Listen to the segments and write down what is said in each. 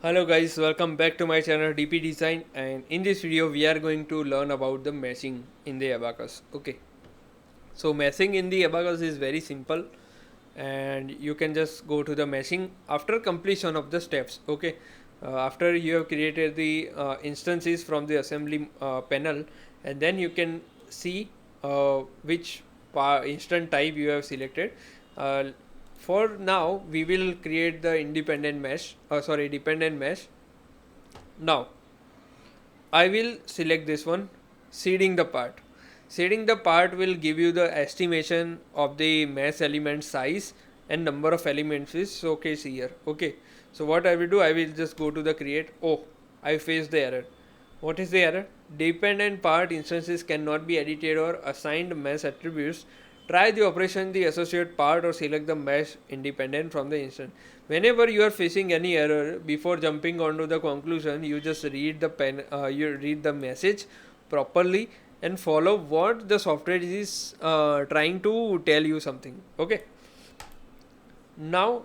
Hello guys, welcome back to my channel DP Design, and in this video we are going to learn about the meshing in the Abaqus. Okay, so meshing in the Abaqus is very simple and you can just go to the meshing after completion of the steps. Okay, after you have created the instances from the assembly panel, and then you can see which instant type you have selected. uh, for now we will create the dependent mesh. Now I will select this one, seeding the part. Seeding the part will give you the estimation of the mesh element size and number of elements is showcased here. Okay, so what I will do, I will just go to the create. Oh, I faced the error. What is the error? Dependent part instances cannot be edited or assigned mesh attributes. Try the operation the associate part or select the mesh independent from the instance. Whenever you are facing any error, before jumping onto the conclusion, you just read the message properly and follow what the software is trying to tell you something. Okay. Now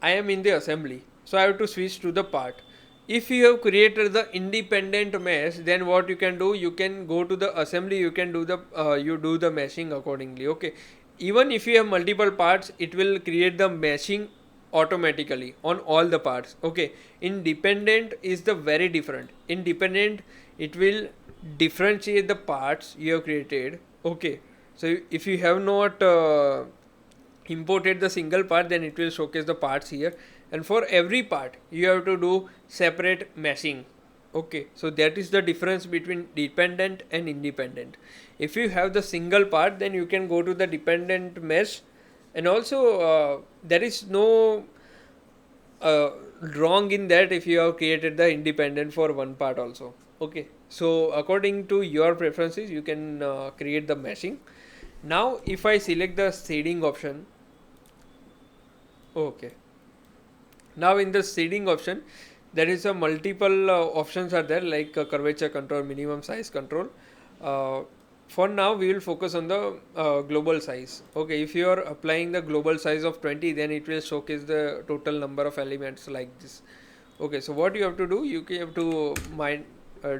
I am in the assembly, so I have to switch to the part. If you have created the independent mesh, then what you can do, you can go to the assembly, you can do the meshing accordingly. Okay, even if you have multiple parts, it will create the meshing automatically on all the parts. Okay, independent is the very different. Independent, it will differentiate the parts you have created. Okay, so if you have not imported the single part, then it will showcase the parts here, and for every part you have to do separate meshing. Okay, so that is the difference between dependent and independent. If you have the single part, then you can go to the dependent mesh, and also there is no wrong in that if you have created the independent for one part also. Okay, so according to your preferences you can create the meshing. Now if I select the shading option. Okay, now in the shading option there is a multiple options are there, like curvature control, minimum size control. uh, for now we will focus on the global size. Okay, if you are applying the global size of 20, then it will showcase the total number of elements like this. Okay, so what you have to do, you have to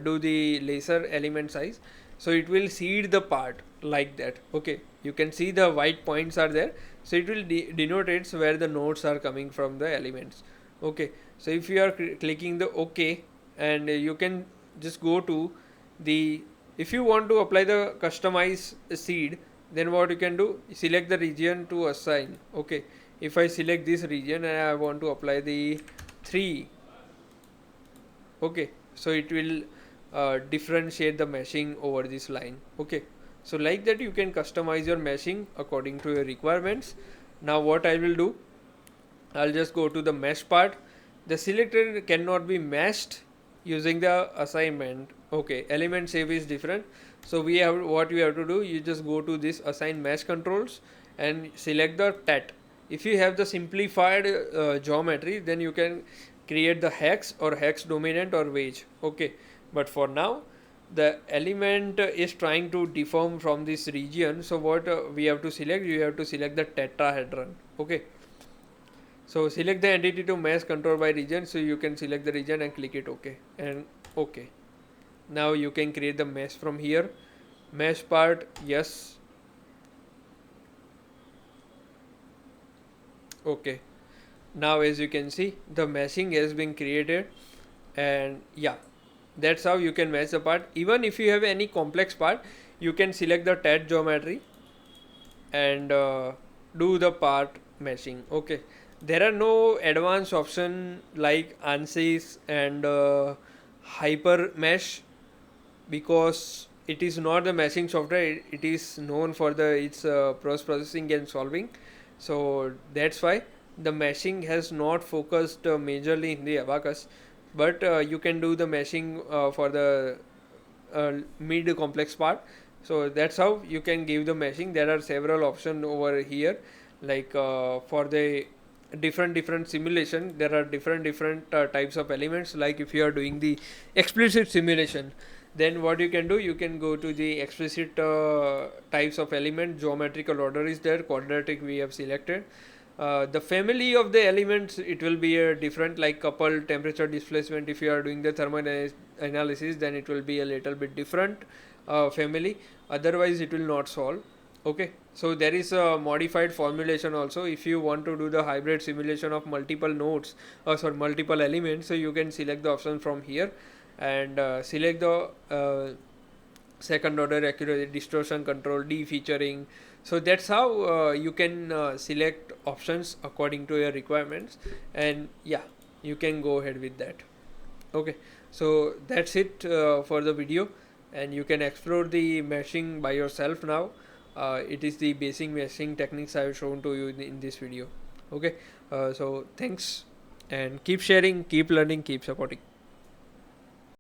do the laser element size, so it will seed the part like that. Okay, you can see the white points are there, so it will denotates where the nodes are coming from the elements. Okay, so if you are clicking the OK, and you can just go to the, if you want to apply the customize seed, then what you can do, select the region to assign. Okay, if I select this region and I want to apply the 3. Okay, so it will differentiate the meshing over this line. Okay, so like that you can customize your meshing according to your requirements. Now what I will do, I'll just go to the mesh part. The selected cannot be meshed using the assignment. Okay, element save is different, so we have, what we have to do, you just go to this assign mesh controls and select the tet. If you have the simplified geometry, then you can create the hex or hex dominant or wedge. Okay, but for now the element is trying to deform from this region, so what we have to select, you have to select the tetrahedron. Okay, so select the entity to mesh control by region, so you can select the region and click it OK, and OK. Now you can create the mesh from here. Mesh part, yes. Okay, now as you can see the meshing has been created, and yeah, that's how you can mesh the part. Even if you have any complex part, you can select the tet geometry and do the part meshing. Okay, there are no advanced option like ansys and hyper mesh, because it is not the meshing software, it is known for the its post processing and solving. So that's why the meshing has not focused majorly in the Abaqus, but you can do the meshing for the mid complex part. So that's how you can give the meshing. There are several options over here, like for the different simulation, there are different types of elements. Like if you are doing the explicit simulation, then what you can do, you can go to the explicit types of element. Geometrical order is there, quadratic we have selected. The family of the elements, it will be a different, like couple temperature displacement. If you are doing the analysis, then it will be a little bit different family, otherwise it will not solve. Okay, so there is a modified formulation also. If you want to do the hybrid simulation of multiple nodes, or sorry, multiple elements, so you can select the option from here, and select the second order accuracy, distortion control, defeaturing. So that's how you can select options according to your requirements, and yeah, you can go ahead with that. Okay, so that's it for the video, and you can explore the meshing by yourself now. It is the basic meshing techniques I have shown to you in this video. Okay, so thanks, and keep sharing, keep learning, keep supporting.